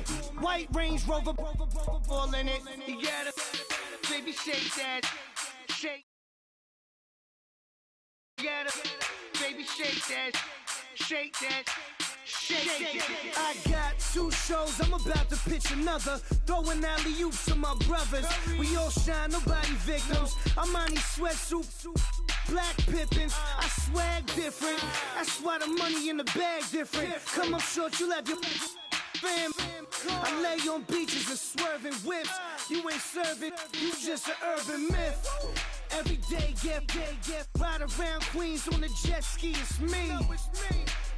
minute. White Range Rover, all in it. You gotta, baby, shake that, shake. You gotta, baby, shake that, shake that. I got 2 shows, I'm about to pitch another. Throwing alley-oops to my brothers. We all shine, nobody victims. I'm on these sweatsuits, black Pippins. I swag different. That's why the money in the bag different. Come up short, you left your fam. I lay on beaches and swerving whips. You ain't serving, you just an urban myth. Every day, get ride around Queens on a jet ski, it's me.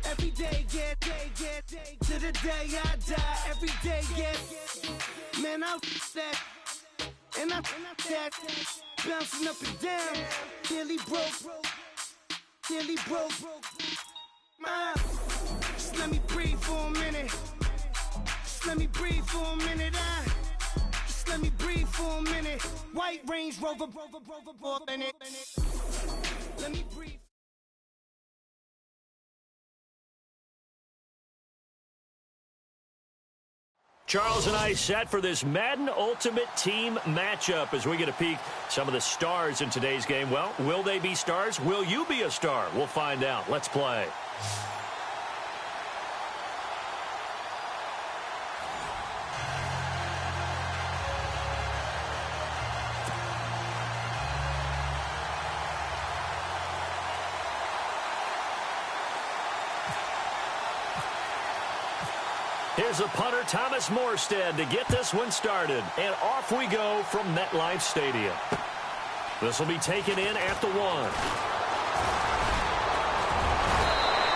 Every day, get to the day I die. Every day, get man, I that and I that bouncing up and down. Nearly broke. Just let me breathe for a minute. Just let me breathe for a minute. Just let me breathe for a minute. White Range Rover, all in it. Let me breathe. Charles and I set for this Madden Ultimate Team matchup as we get a peek some of the stars in today's game. Well, will they be stars? Will you be a star? We'll find out. Let's play. Here's a punter, Thomas Morstead, to get this one started. And off we go from MetLife Stadium. This will be taken in at the 1.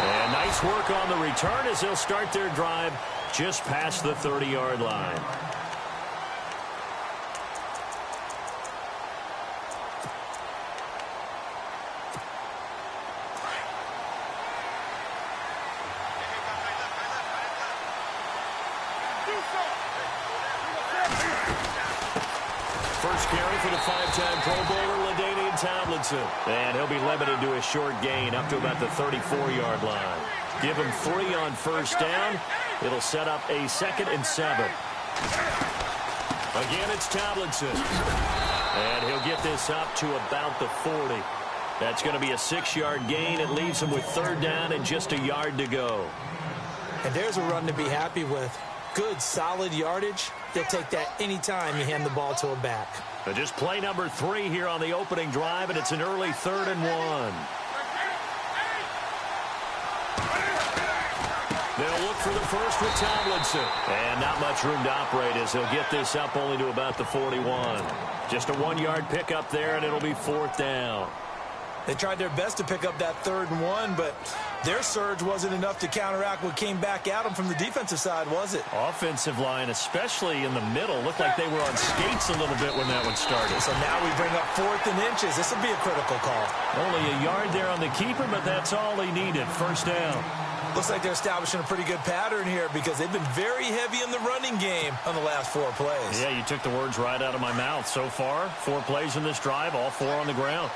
And nice work on the return as they'll start their drive just past the 30-yard line. First carry for the 5-time Pro Bowler, LaDainian Tomlinson. And he'll be limited to a short gain up to about the 34-yard line. Give him 3 on first down. It'll set up a 2nd and 7. Again, it's Tomlinson. And he'll get this up to about the 40. That's going to be a 6-yard gain. It leaves him with 3rd down and just a yard to go. And there's a run to be happy with. Good, solid yardage. They'll take that anytime you hand the ball to a back. So just play number 3 here on the opening drive, and it's an early 3rd and 1. They'll look for the first with Tomlinson. And not much room to operate as he'll get this up only to about the 41. Just a 1-yard pickup there, and it'll be 4th down. They tried their best to pick up that 3rd and 1, but their surge wasn't enough to counteract what came back at them from the defensive side, was it? Offensive line, especially in the middle, looked like they were on skates a little bit when that one started. So now we bring up 4th and inches. This will be a critical call. Only a yard there on the keeper, but that's all he needed. 1st down. Looks like they're establishing a pretty good pattern here because they've been very heavy in the running game on the last 4 plays. Yeah, you took the words right out of my mouth. So far, 4 plays in this drive, all 4 on the ground.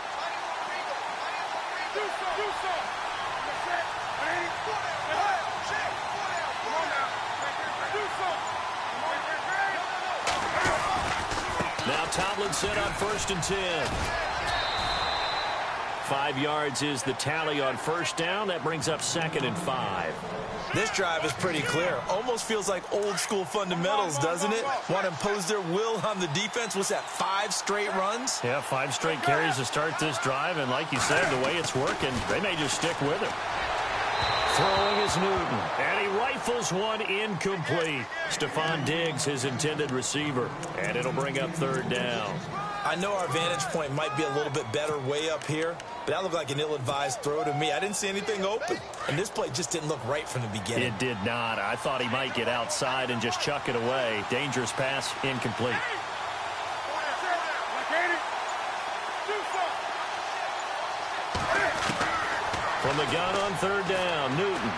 Now Tomlinson on 1st and 10. 5 yards is the tally on 1st down. That brings up 2nd and 5. This drive is pretty clear. Almost feels like old school fundamentals, doesn't it? Want to impose their will on the defense. What's that, 5 straight runs? Yeah, 5 straight carries to start this drive. And like you said, the way it's working, they may just stick with it. Throwing is Newton. And he rifles one incomplete. Stephon Diggs, his intended receiver. And it'll bring up 3rd down. I know our vantage point might be a little bit better way up here, but that looked like an ill-advised throw to me. I didn't see anything open, and this play just didn't look right from the beginning. It did not. I thought he might get outside and just chuck it away. Dangerous pass, incomplete. From the gun on 3rd down, Newton.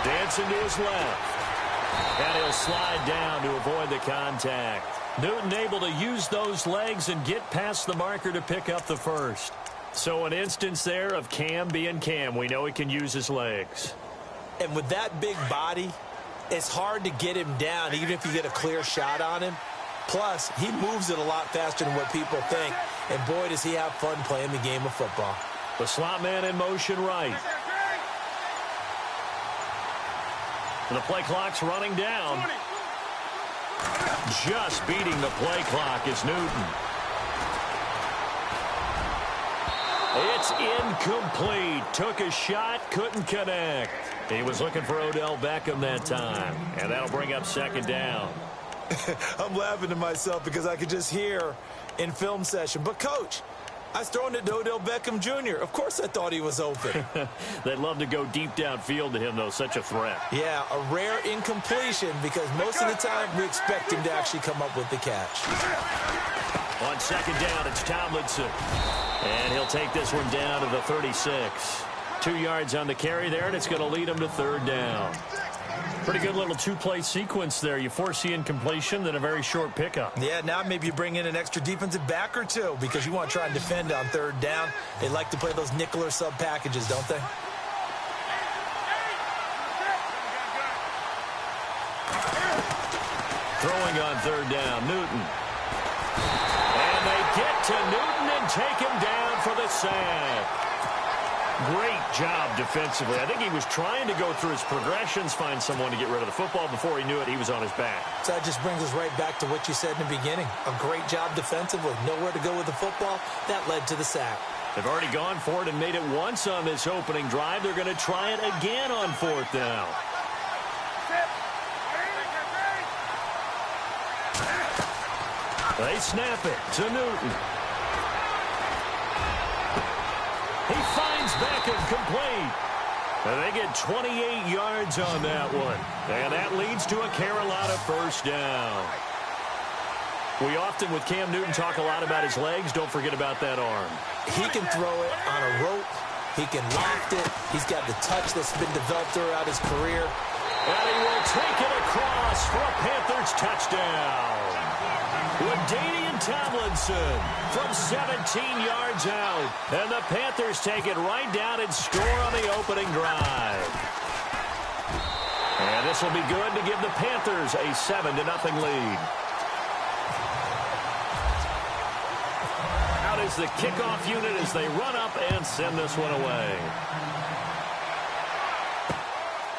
Dancing to his left. And he'll slide down to avoid the contact. Newton able to use those legs and get past the marker to pick up the 1st. So an instance there of Cam being Cam. We know he can use his legs. And with that big body, It's hard to get him down, even if you get a clear shot on him. Plus, he moves it a lot faster than what people think. And boy, does he have fun playing the game of football. The slot man in motion right. The play clock's running down. Just beating the play clock is Newton. It's incomplete. Took a shot, couldn't connect. He was looking for Odell Beckham that time. And that'll bring up second down. I'm laughing to myself because I could just hear in film session. But, Coach, I was throwing it to Odell Beckham Jr. Of course I thought he was open. They'd love to go deep downfield to him, though. Such a threat. Yeah, a rare incompletion because most of the time we expect him to actually come up with the catch. On second down, it's Tomlinson. And he'll take this one down to the 36. 2 yards on the carry there, and it's going to lead him to third down. Pretty good little two-play sequence there. You force the incompletion, then a very short pickup. Yeah, now maybe you bring in an extra defensive back or two because you want to try and defend on third down. They like to play those nickel or sub packages, don't they? Throwing on third down, Newton. And they get to Newton and take him down for the sack. Great job defensively. I think he was trying to go through his progressions, find someone to get rid of the football. Before he knew it, he was on his back. So that just brings us right back to what you said in the beginning. A great job defensively. Nowhere to go with the football. That led to the sack. They've already gone for it and made it once on this opening drive. They're going to try it again on fourth down. They snap it to Newton. He finds Beckham complete. And they get 28 yards on that one. And that leads to a Carolina first down. We often, with Cam Newton, talk a lot about his legs. Don't forget about that arm. He can throw it on a rope. He can loft it. He's got the touch that's been developed throughout his career. And he will take it across for a Panthers touchdown. LaDainian Tomlinson from 17 yards out. And the Panthers take it right down and score on the opening drive. And this will be good to give the Panthers a 7-0 lead. Out is the kickoff unit as they run up and send this one away.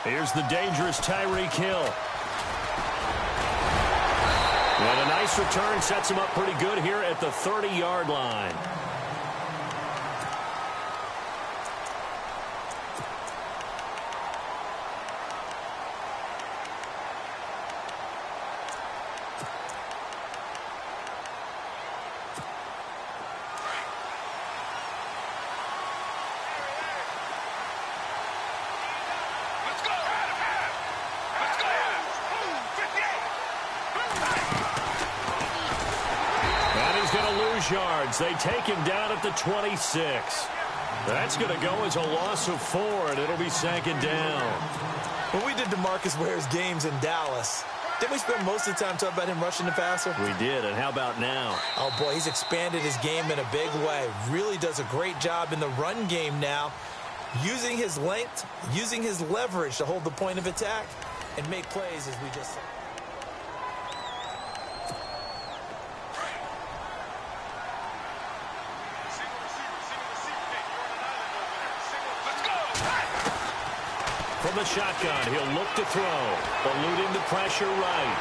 Here's the dangerous Tyreek Hill. And a nice return sets him up pretty good here at the 30-yard line. Yards. They take him down at the 26. That's going to go as a loss of 4, and it'll be second down. When we did DeMarcus Ware's games in Dallas, didn't we spend most of the time talking about him rushing the passer? We did, and how about now? Oh, boy, he's expanded his game in a big way. Really does a great job in the run game now, using his length, using his leverage to hold the point of attack and make plays, as we just said. From the shotgun, he'll look to throw, eluding the pressure right.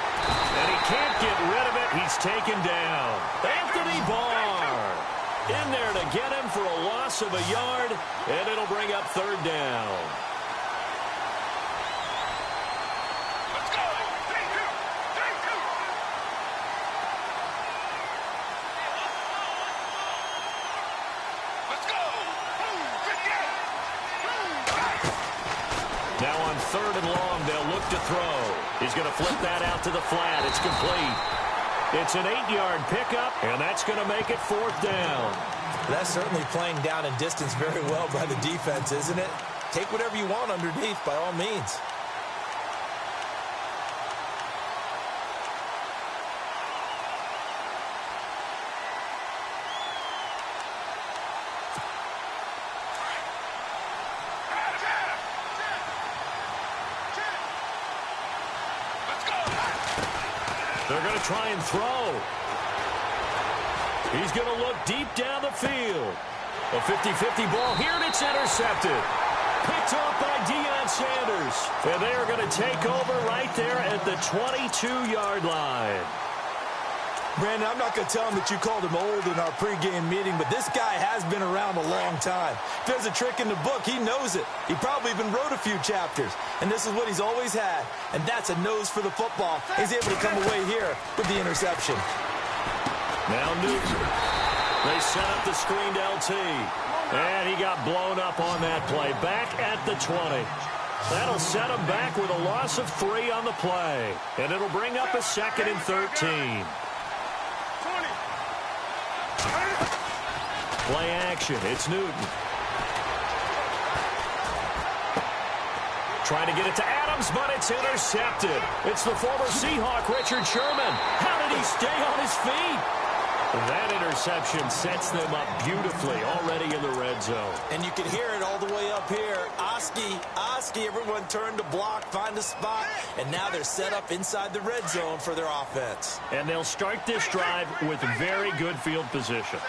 And he can't get rid of it. He's taken down. Anthony Barr in there to get him for a loss of a yard, and it'll bring up third down. Now on third and long, they'll look to throw. He's going to flip that out to the flat. It's complete. It's an 8-yard pickup, and that's going to make it fourth down. That's certainly playing down and distance very well by the defense, isn't it? Take whatever you want underneath, by all means. They're going to try and throw. He's going to look deep down the field. A 50-50 ball here, and it's intercepted. Picked off by Deion Sanders. And they are going to take over right there at the 22-yard line. Brandon, I'm not going to tell him that you called him old in our pregame meeting, but this guy has been around a long time. If there's a trick in the book, he knows it. He probably even wrote a few chapters, and this is what he's always had, and that's a nose for the football. He's able to come away here with the interception. Now Newton. They set up the screened LT, and he got blown up on that play. Back at the 20. That'll set him back with a loss of 3 on the play, and it'll bring up a 2nd and 13. Play action. It's Newton. Trying to get it to Adams, but it's intercepted. It's the former Seahawk, Richard Sherman. How did he stay on his feet? That interception sets them up beautifully already in the red zone. And you can hear it all the way up here. Oski, everyone turned to block, find a spot, and now they're set up inside the red zone for their offense. And they'll start this drive with very good field position.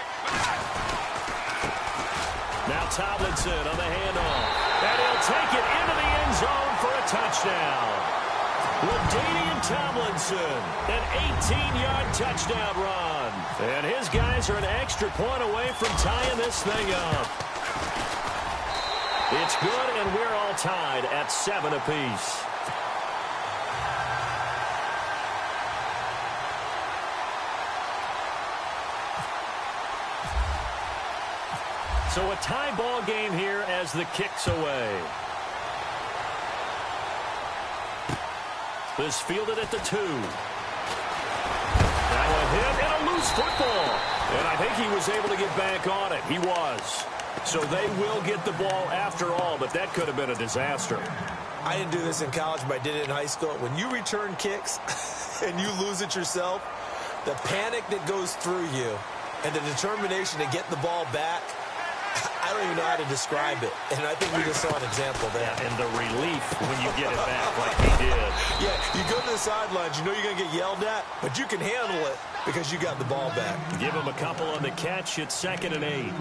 Now Tomlinson on the handoff. And he'll take it into the end zone for a touchdown. LaDainian Tomlinson, an 18-yard touchdown run. And his guys are an extra point away from tying this thing up. It's good, and we're all tied at 7 apiece. So a tie ball game here as the kick's away. This fielded at the 2. Now a hit and a loose football. And I think he was able to get back on it. He was. So they will get the ball after all, but that could have been a disaster. I didn't do this in college, but I did it in high school. When you return kicks and you lose it yourself, the panic that goes through you and the determination to get the ball back, I don't even know how to describe it. And I think we just saw an example there. Yeah, and the relief when you get it back like he did. Yeah, you go to the sidelines, you know you're going to get yelled at, but you can handle it because you got the ball back. Give him a couple on the catch. It's 2nd and 8.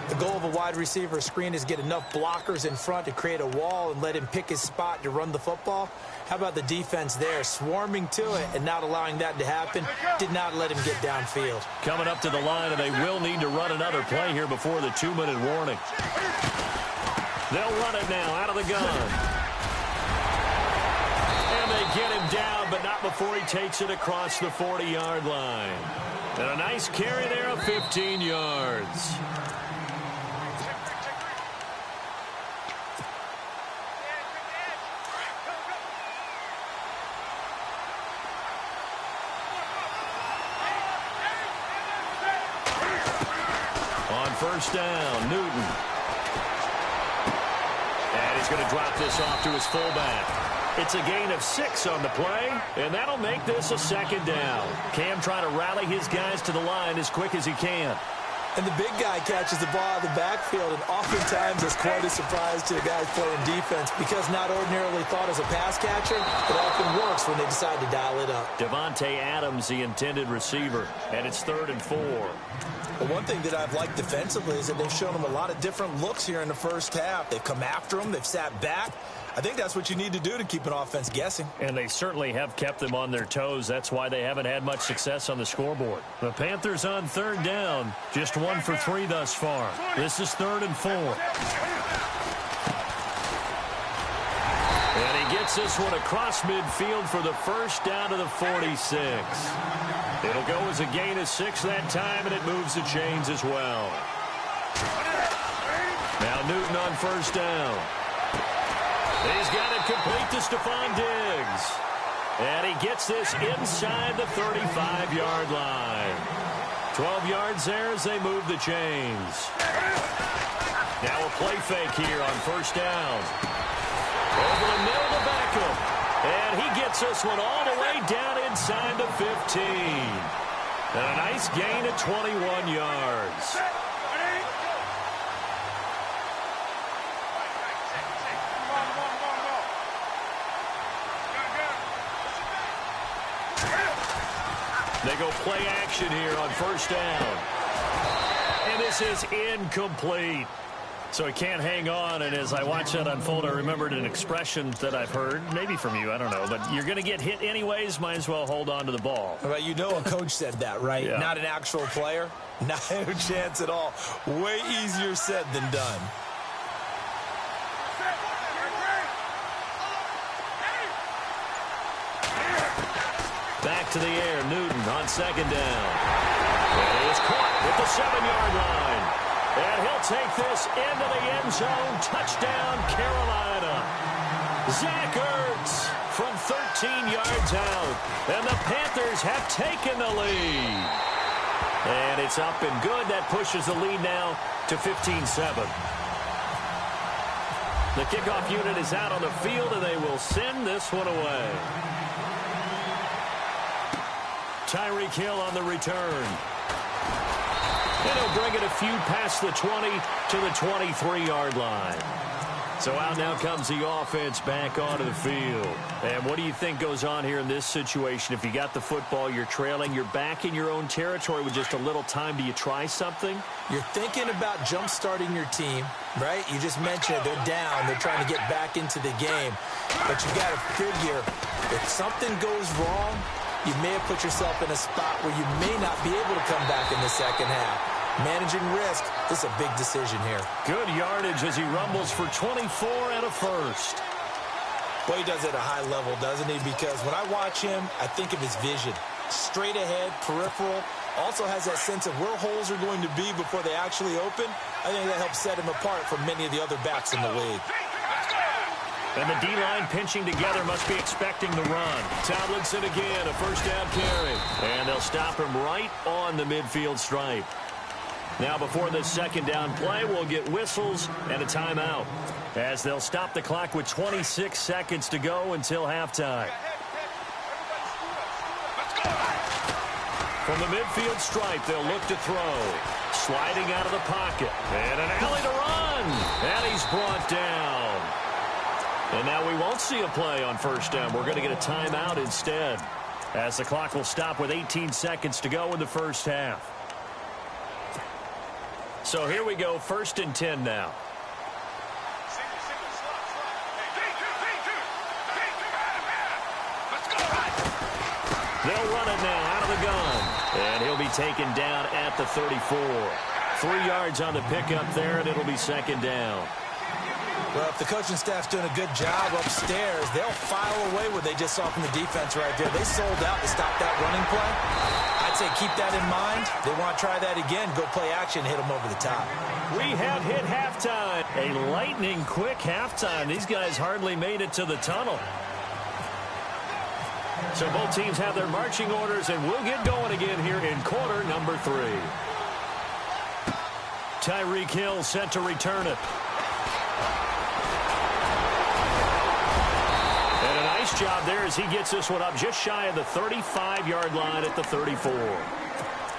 The goal of a wide receiver screen is get enough blockers in front to create a wall and let him pick his spot to run the football. How about the defense there, swarming to it and not allowing that to happen? Did not let him get downfield. Coming up to the line, and they will need to run another play here before the 2-minute warning. They'll run it now out of the gun. And they get him down, but not before he takes it across the 40-yard line. And a nice carry there of 15 yards. First down, Newton. And he's going to drop this off to his fullback. It's a gain of 6 on the play, and that'll make this a 2nd down. Cam trying to rally his guys to the line as quick as he can. And the big guy catches the ball out of the backfield, and oftentimes it's quite a surprise to the guys playing defense because not ordinarily thought as a pass catcher, it often works when they decide to dial it up. Devontae Adams, the intended receiver, and it's 3rd and 4. Well, one thing that I've liked defensively is that they've shown them a lot of different looks here in the first half. They've come after them. They've sat back. I think that's what you need to do to keep an offense guessing. And they certainly have kept them on their toes. That's why they haven't had much success on the scoreboard. The Panthers on 3rd down. Just 1 for 3 thus far. This is 3rd and 4. And he gets this one across midfield for the first down to the 46. It'll go as a gain of 6 that time, and it moves the chains as well. Now Newton on first down. He's got it complete to Stephon Diggs. And he gets this inside the 35-yard line. 12 yards there as they move the chains. Now a play fake here on first down. Over the middle to Beckham. And he gets this one all the way down inside the 15. And a nice gain of 21 yards. They go play action here on first down. And this is incomplete. So he can't hang on, and as I watch that unfold, I remembered an expression that I've heard, maybe from you, I don't know, but you're going to get hit anyways, might as well hold on to the ball. Well, you know a coach said that, right? Yeah. Not an actual player. No chance at all. Way easier said than done. Back to the air, Newton on second down. And he is caught at the 7-yard line. And he'll take this into the end zone. Touchdown, Carolina. Zach Ertz from 13 yards out. And the Panthers have taken the lead. And it's up and good. That pushes the lead now to 15-7. The kickoff unit is out on the field, and they will send this one away. Tyreek Hill on the return. And he'll bring it a few past the 20 to the 23-yard line. So out now comes the offense back onto the field. And what do you think goes on here in this situation? If you got the football, you're trailing, you're back in your own territory with just a little time. Do you try something? You're thinking about jump-starting your team, right? You just mentioned it. They're down. They're trying to get back into the game. But you got to figure if something goes wrong, you may have put yourself in a spot where you may not be able to come back in the second half. Managing risk, this is a big decision here. Good yardage as he rumbles for 24 and a first. Well, he does it at a high level, doesn't he? Because when I watch him, I think of his vision. Straight ahead, peripheral. Also has that sense of where holes are going to be before they actually open. I think that helps set him apart from many of the other backs in the league. And the D-line pinching together must be expecting the run. Tomlinson again, a first down carry. And they'll stop him right on the midfield stripe. Now before this second down play, we'll get whistles and a timeout, as they'll stop the clock with 26 seconds to go until halftime. From the midfield stripe, they'll look to throw. Sliding out of the pocket. And an alley to run. And he's brought down. And now we won't see a play on first down. We're going to get a timeout instead, as the clock will stop with 18 seconds to go in the first half. So here we go, 1st and 10 now. They'll run it now out of the gun. And he'll be taken down at the 34. 3 yards on the pickup there, and it'll be second down. Well, if the coaching staff's doing a good job upstairs, they'll file away what they just saw from the defense right there. They sold out to stop that running play. I'd say keep that in mind. They want to try that again, go play action, hit them over the top. We have hit halftime. A lightning quick halftime. These guys hardly made it to the tunnel. So both teams have their marching orders, and we'll get going again here in quarter number 3. Tyreek Hill set to return it. And a nice job there as he gets this one up just shy of the 35-yard line at the 34.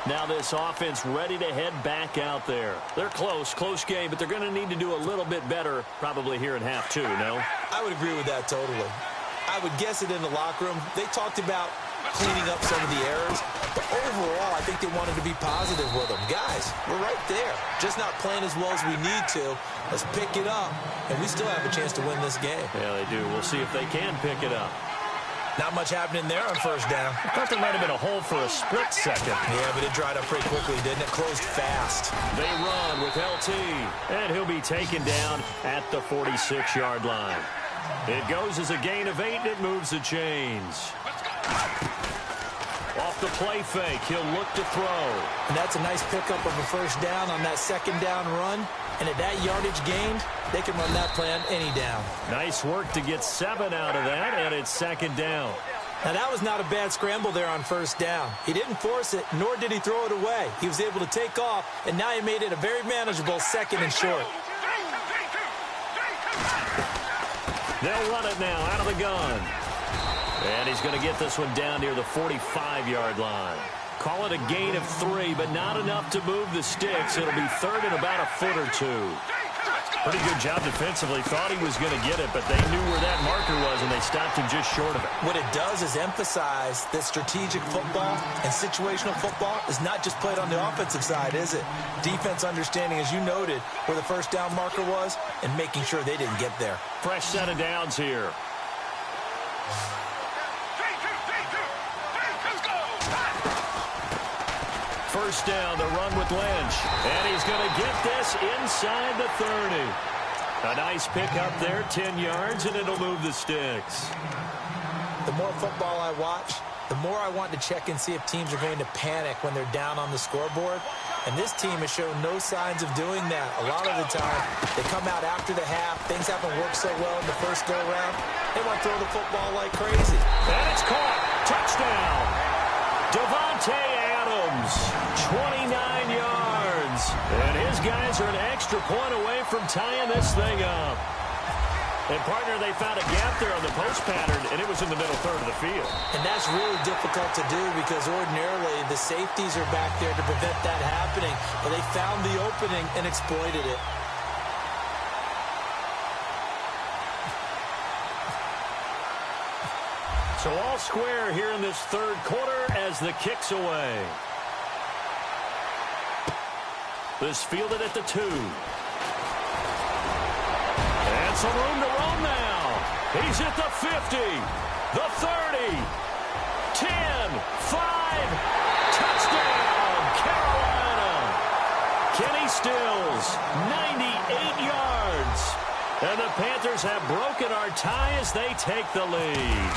Now this offense ready to head back out there. They're close game, but they're going to need to do a little bit better probably here in half 2, no? I would agree with that totally. I would guess it in the locker room. They talked about cleaning up some of the errors, but overall, I think they wanted to be positive with them. Guys, we're right there. Just not playing as well as we need to. Let's pick it up, and we still have a chance to win this game. Yeah, they do. We'll see if they can pick it up. Not much happening there on first down. I thought there might have been a hole for a split second. Yeah, but it dried up pretty quickly, didn't it? Closed fast. They run with LT, and he'll be taken down at the 46-yard line. It goes as a gain of 8, and it moves the chains. Off the play fake, he'll look to throw. And that's a nice pickup of a first down on that second down run. And at that yardage gained, they can run that play on any down. Nice work to get 7 out of that, and it's second down. Now, that was not a bad scramble there on first down. He didn't force it, nor did he throw it away. He was able to take off, and now he made it a very manageable second and short. They'll run it now out of the gun. And he's going to get this one down near the 45-yard line. Call it a gain of 3, but not enough to move the sticks. It'll be third and about a foot or two. Pretty good job defensively. Thought he was going to get it, but they knew where that marker was, and they stopped him just short of it. What it does is emphasize that strategic football and situational football is not just played on the offensive side, is it? Defense understanding, as you noted, where the first down marker was and making sure they didn't get there. Fresh set of downs here. First down, the run with Lynch. And he's going to get this inside the 30. A nice pickup there, 10 yards, and it'll move the sticks. The more football I watch, the more I want to check and see if teams are going to panic when they're down on the scoreboard. And this team has shown no signs of doing that. A lot of the time, they come out after the half. Things haven't worked so well in the first go-around. They want to throw the football like crazy. And it's caught. Touchdown. Devontae Adams, 29 yards. And his guys are an extra point away from tying this thing up. And, partner, they found a gap there on the post pattern, and it was in the middle third of the field. And that's really difficult to do because ordinarily the safeties are back there to prevent that happening. But they found the opening and exploited it. So all square here in this third quarter as the kick's away. This fielded at the 2. And some room to roam now. He's at the 50, the 30, 10, 5, touchdown, Carolina. Kenny Stills, 98 yards. And the Panthers have broken our tie as they take the lead.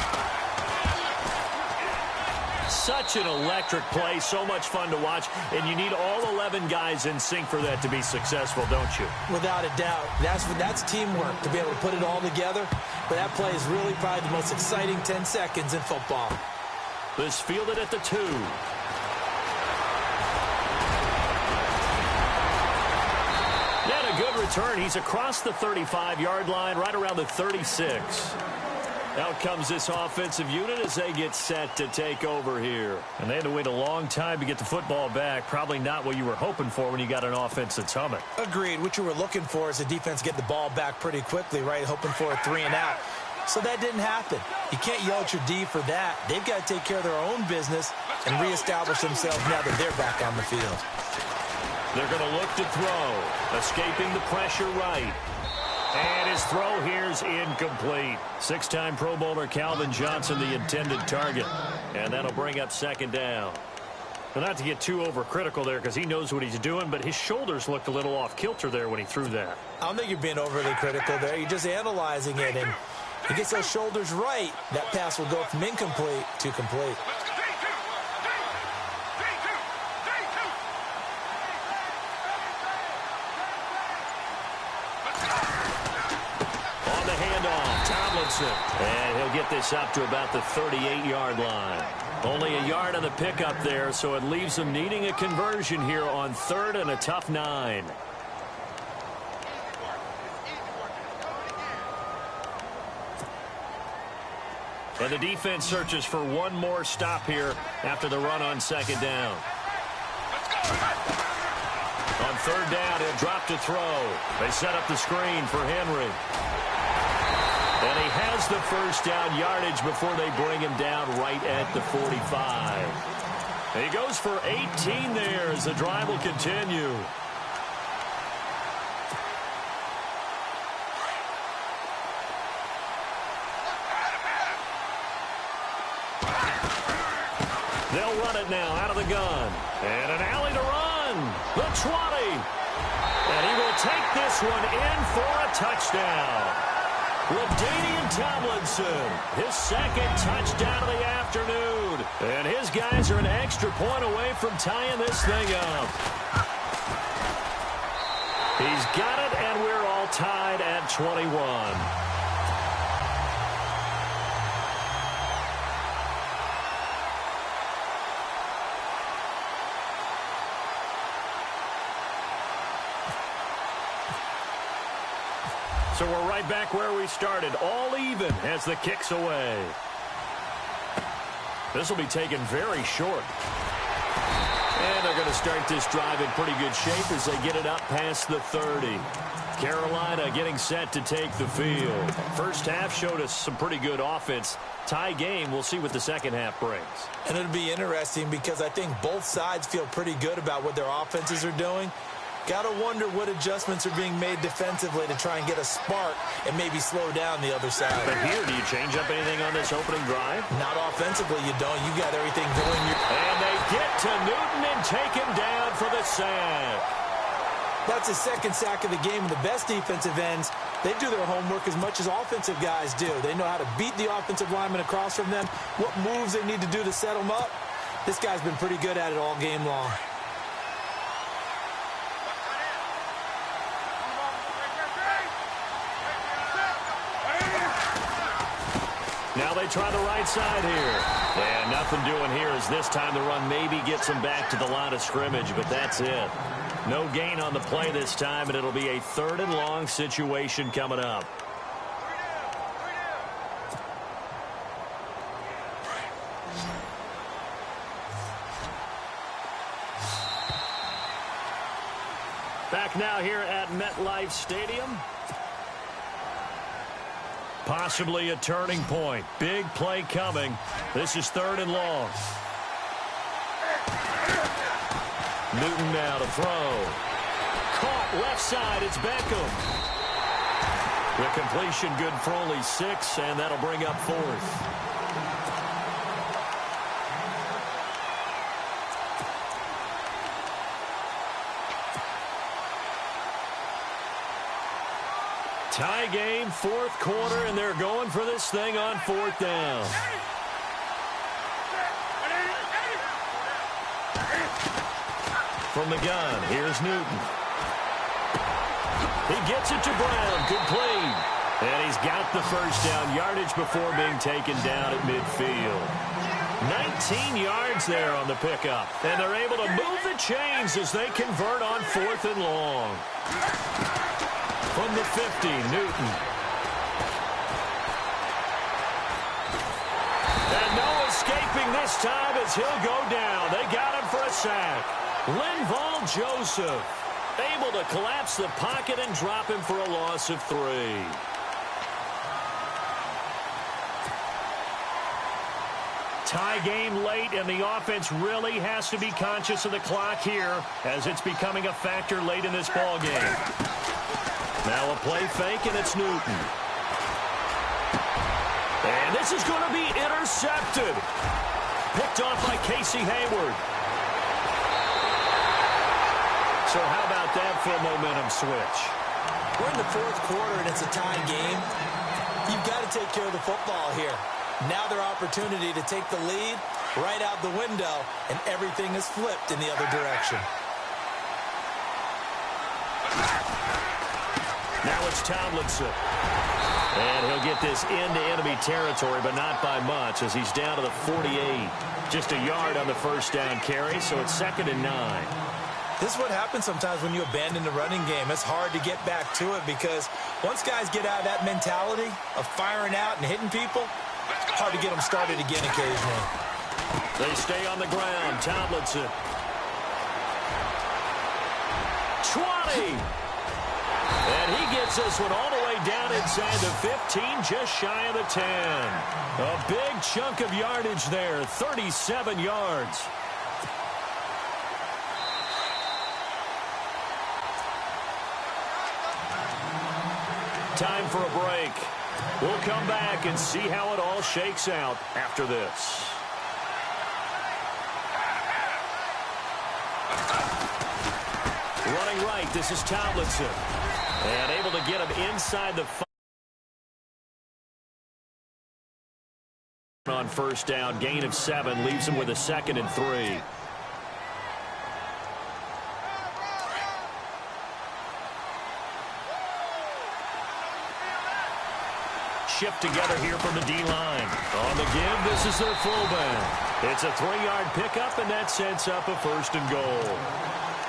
Such an electric play, so much fun to watch, and you need all 11 guys in sync for that to be successful, don't you? Without a doubt. That's teamwork, to be able to put it all together. But that play is really probably the most exciting 10 seconds in football. This fielded at the 2. And a good return. He's across the 35-yard line, right around the 36. Out comes this offensive unit as they get set to take over here. And they had to wait a long time to get the football back. Probably not what you were hoping for when you got an offense that's humming. Agreed. What you were looking for is the defense get the ball back pretty quickly, right? Hoping for a 3 and out. So that didn't happen. You can't yell at your D for that. They've got to take care of their own business and reestablish themselves now that they're back on the field. They're going to look to throw. Escaping the pressure right. And his throw here is incomplete. 6-time Pro Bowler Calvin Johnson, the intended target. And that'll bring up second down. Well, not to get too overcritical there because he knows what he's doing, but his shoulders looked a little off kilter there when he threw that. I don't think you're being overly critical there. You're just analyzing it, and he gets those shoulders right. That pass will go from incomplete to complete. And he'll get this up to about the 38-yard line. Only a yard on the pickup there, so it leaves them needing a conversion here on 3rd and a tough 9. And the defense searches for one more stop here after the run on 2nd down. On 3rd down, he'll drop to throw. They set up the screen for Henry. And he has the first down yardage before they bring him down right at the 45. And he goes for 18 there as the drive will continue. They'll run it now out of the gun. And an alley to run. The 20. And he will take this one in for a touchdown. LaDainian Tomlinson, his 2nd touchdown of the afternoon. And his guys are an extra point away from tying this thing up. He's got it, and we're all tied at 21. So we're right back where we started, all even as the kick's away. This will be taken very short. And they're going to start this drive in pretty good shape as they get it up past the 30. Carolina getting set to take the field. First half showed us some pretty good offense. Tie game. We'll see what the second half brings. And it'll be interesting because I think both sides feel pretty good about what their offenses are doing. Got to wonder what adjustments are being made defensively to try and get a spark and maybe slow down the other side. But here, do you change up anything on this opening drive? Not offensively, you don't. You got everything going. And they get to Newton and take him down for the sack. That's the second sack of the game. And the best defensive ends, they do their homework as much as offensive guys do. They know how to beat the offensive lineman across from them, what moves they need to do to set them up. This guy's been pretty good at it all game long. Now they try the right side here. And nothing doing here as this time the run maybe gets them back to the line of scrimmage, but that's it. No gain on the play this time, and it'll be a 3rd and long situation coming up. Back now here at MetLife Stadium. Possibly a turning point. Big play coming. This is 3rd and long. Newton now to throw. Caught left side. It's Beckham. The completion good for only 6, and that'll bring up 4th. Tie game, 4th quarter, and they're going for this thing on 4th down. From the gun, here's Newton. He gets it to Brown, complete. And he's got the first down yardage before being taken down at midfield. 19 yards there on the pickup. And they're able to move the chains as they convert on 4th and long. From the 50, Newton. And no escaping this time as he'll go down. They got him for a sack. Linval Joseph able to collapse the pocket and drop him for a loss of 3. Tie game late, and the offense really has to be conscious of the clock here as it's becoming a factor late in this ball game. Now a play fake, and it's Newton. And this is going to be intercepted. Picked off by Casey Hayward. So how about that for a momentum switch? We're in the 4th quarter, and it's a tie game. You've got to take care of the football here. Now their opportunity to take the lead right out the window, and everything is flipped in the other direction. Now it's Tomlinson. And he'll get this into enemy territory, but not by much as he's down to the 48. Just a yard on the first down carry, so it's 2nd and 9. This is what happens sometimes when you abandon the running game. It's hard to get back to it because once guys get out of that mentality of firing out and hitting people, hard to get them started again occasionally. They stay on the ground. Tomlinson. 20. And he gets this one all the way down inside the 15, just shy of the 10. A big chunk of yardage there, 37 yards. Time for a break. We'll come back and see how it all shakes out after this. Running right, this is Tomlinson. And able to get him inside the 5. On first down, gain of 7, leaves him with a 2nd and 3. Shift together here from the D-line. On the give, this is their fullback. It's a 3-yard pickup, and that sets up a 1st and goal.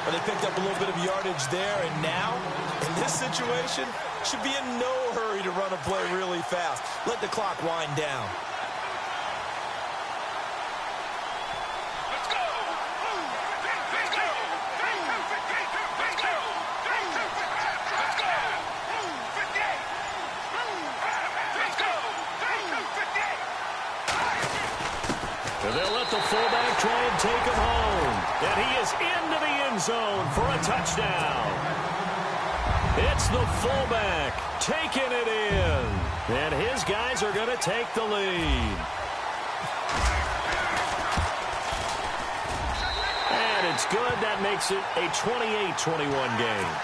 Well, they picked up a little bit of yardage there, and now, in this situation, should be in no hurry to run a play really fast. Let the clock wind down. And they'll let the fullback try and take him home. And he is into the end zone for a touchdown. It's the fullback taking it in. And his guys are going to take the lead. And it's good. That makes it a 28-21 game.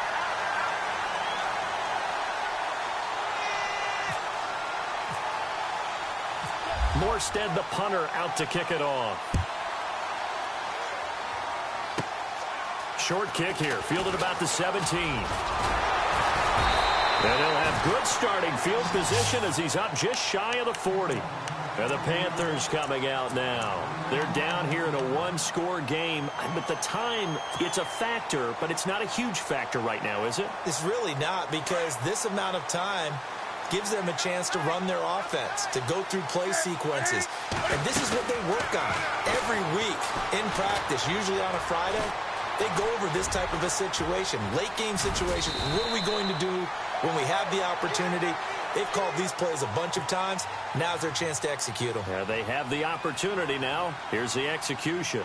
Morstead, the punter, out to kick it off. Short kick here, fielded about the 17. And he'll have good starting field position as he's up just shy of the 40. And the Panthers coming out now. They're down here in a one-score game. But the time, it's a factor, but it's not a huge factor right now, is it? It's really not, because this amount of time gives them a chance to run their offense, to go through play sequences. And this is what they work on every week in practice, usually on a Friday. They go over this type of a situation, late game situation. What are we going to do when we have the opportunity? They've called these plays a bunch of times. Now's their chance to execute them. Yeah, they have the opportunity now. Here's the execution.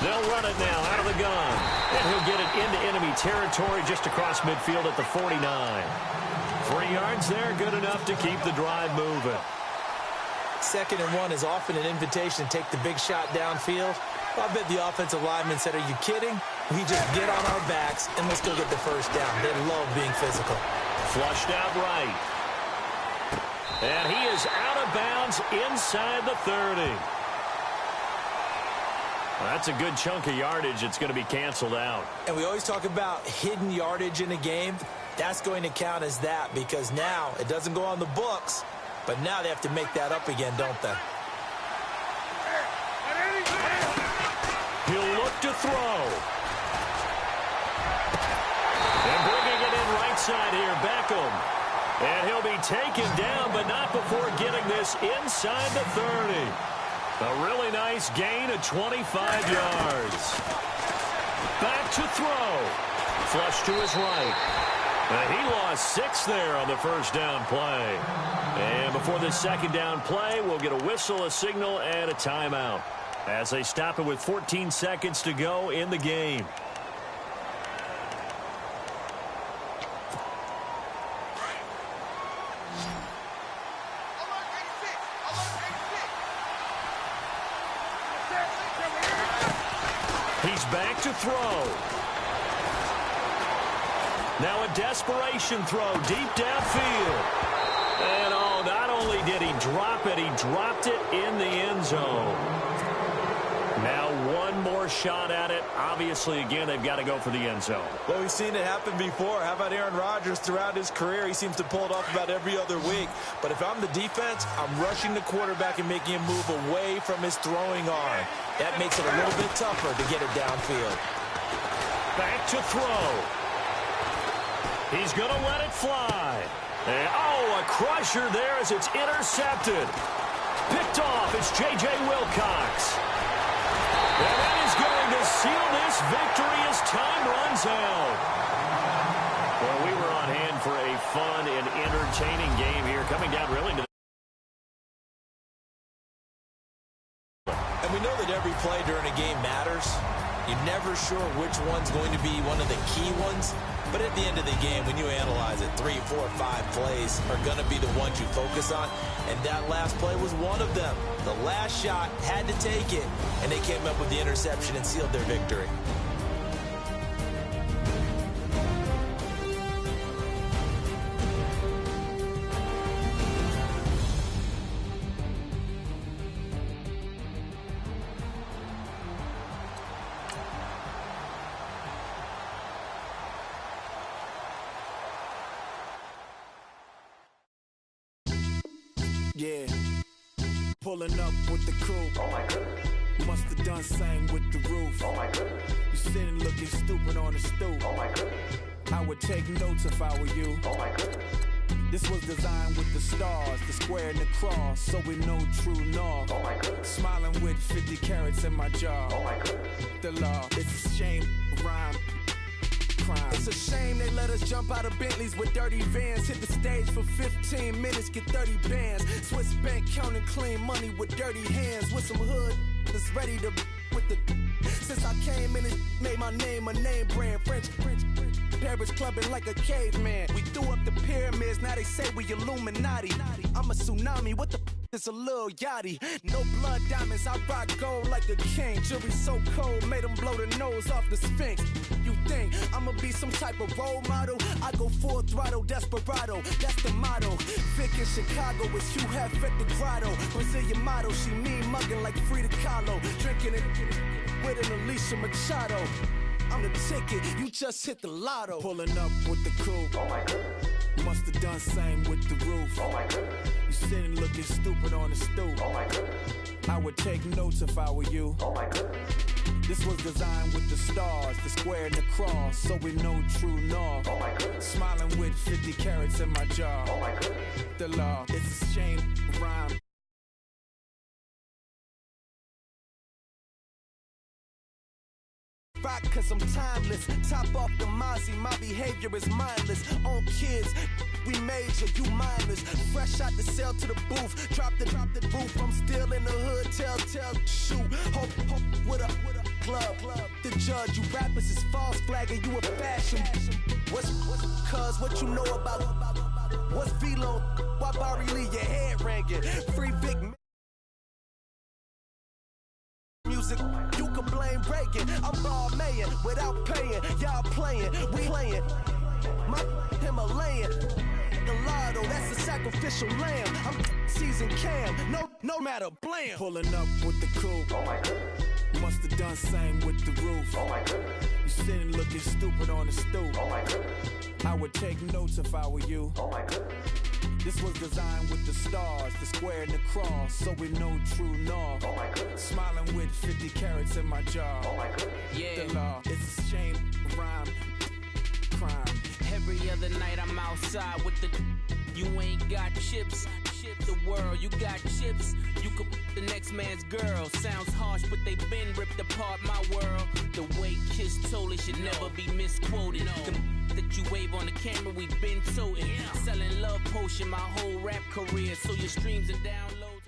They'll run it now out of the gun. And he'll get it into enemy territory just across midfield at the 49. 3 yards there, good enough to keep the drive moving. 2nd and 1 is often an invitation to take the big shot downfield. I bet the offensive lineman said, are you kidding? We just get on our backs and let's go get the first down. They love being physical. Flushed out right. And he is out of bounds inside the 30. Well, that's a good chunk of yardage. It's going to be canceled out. And we always talk about hidden yardage in a game. That's going to count as that, because now it doesn't go on the books, but now they have to make that up again, don't they? He'll look to throw. And bringing it in right side here, Beckham. And he'll be taken down, but not before getting this inside the 30. A really nice gain of 25 yards. Back to throw. Flush to his right. He lost 6 there on the first down play. And before this second down play, we'll get a whistle, a signal, and a timeout as they stop it with 14 seconds to go in the game. He's back to throw. Now a desperation throw deep downfield. And oh, not only did he drop it, he dropped it in the end zone. Now one more shot at it. Obviously, again, they've got to go for the end zone. Well, we've seen it happen before. How about Aaron Rodgers throughout his career? He seems to pull it off about every other week. But if I'm the defense, I'm rushing the quarterback and making him move away from his throwing arm. That makes it a little bit tougher to get it downfield. Back to throw. He's going to let it fly. And, oh, a crusher there as it's intercepted. Picked off. It's J.J. Wilcox. And that is going to seal this victory as time runs out. Well, we were on hand for a fun and entertaining game here, coming down really to And we know that every play during a game matters. You're never sure which one's going to be one of the key ones. But at the end of the game, when you analyze it, 3, 4, 5 plays are going to be the ones you focus on. And that last play was one of them. The last shot had to take it, and they came up with the interception and sealed their victory. Yeah, pulling up with the crew. Oh my goodness. Must have done same with the roof. Oh my goodness. You sitting looking stupid on the stoop. Oh my goodness. I would take notes if I were you. Oh my goodness. This was designed with the stars, the square and the cross, so we know true north. Oh my goodness. Smiling with 50 carats in my jaw. Oh my goodness. The law, it's a shame, rhyme. crime. It's a shame they let us jump out of Bentleys with dirty vans. Hit the stage for 15 minutes, get 30 bands. Swiss bank counting clean money with dirty hands. With some hood that's ready to with the. Since I came in, it made my name a name brand. French. Paris clubbing like a caveman. We threw up the pyramids, now they say we Illuminati. I'm a tsunami, what the is a little yachty. No blood diamonds, I rock gold like a king. Jewelry so cold, made them blow the nose off the Sphinx. You think I'ma be some type of role model? I go full throttle, desperado, that's the motto. Vic in Chicago is Hugh Hef at the grotto. Brazilian model, she mean mugging like Frida Kahlo. Drinking it with an Alicia Machado. I'm the ticket, you just hit the lotto. Pulling up with the coupe. Oh my goodness. Must have done same with the roof. Oh my goodness. You sitting looking stupid on the stoop. Oh my goodness. I would take notes if I were you. Oh my goodness. This was designed with the stars, the square and the cross, so we know true north. Oh my goodness. Smiling with 50 carats in my jaw. Oh my goodness. The law, it's a shame rhyme. Rock cause I'm timeless. Top off the Mozzie, my behavior is mindless. On kids, we major, you mindless. Fresh out the cell to the booth. Drop the booth. I'm still in the hood. Tell, shoot. Hope with a glove. The judge, you rappers is false flagging. You a fashion. What's cuz what you know about? What's Velo? Why Barry Lee your head ringing? Free Vic. Music, you can blame Reagan. I'm ball mayor without paying. Y'all playing, we playing. My Himalayan. The lotto, that's a sacrificial lamb. I'm season cam, no matter, blam. Pulling up with the coupe. Oh my goodness. Must have done same with the roof. Oh my goodness. You sitting looking stupid on the stoop. Oh my goodness. I would take notes if I were you. Oh my goodness. This was designed with the stars, the square and the cross, so we know true north. Oh my goodness. Smiling with 50 carats in my jaw. Oh my goodness. Yeah. The law, it's a shame, rhyme, crime. Every other night I'm outside with the. You ain't got chips. The world, you got chips. You could the next man's girl. Sounds harsh, but they been ripped apart. My world. The way Kiss told it should never be misquoted. That you wave on the camera, we've been toting. Selling love potion my whole rap career. So your streams and downloads.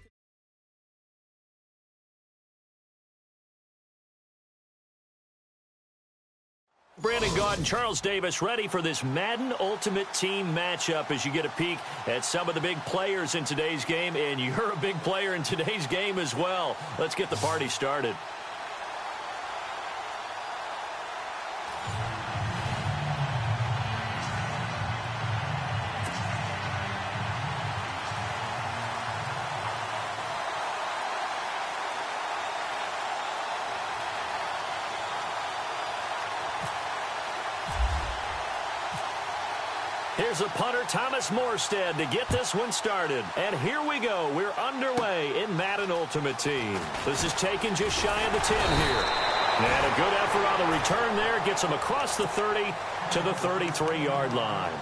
Brandon Gaudin, Charles Davis ready for this Madden Ultimate Team matchup as you get a peek at some of the big players in today's game, and you're a big player in today's game as well. Let's get the party started. Here's a punter, Thomas Morstead, to get this one started. And here we go. We're underway in Madden Ultimate Team. This is taken just shy of the 10 here. And a good effort on the return there. Gets him across the 30 to the 33-yard line.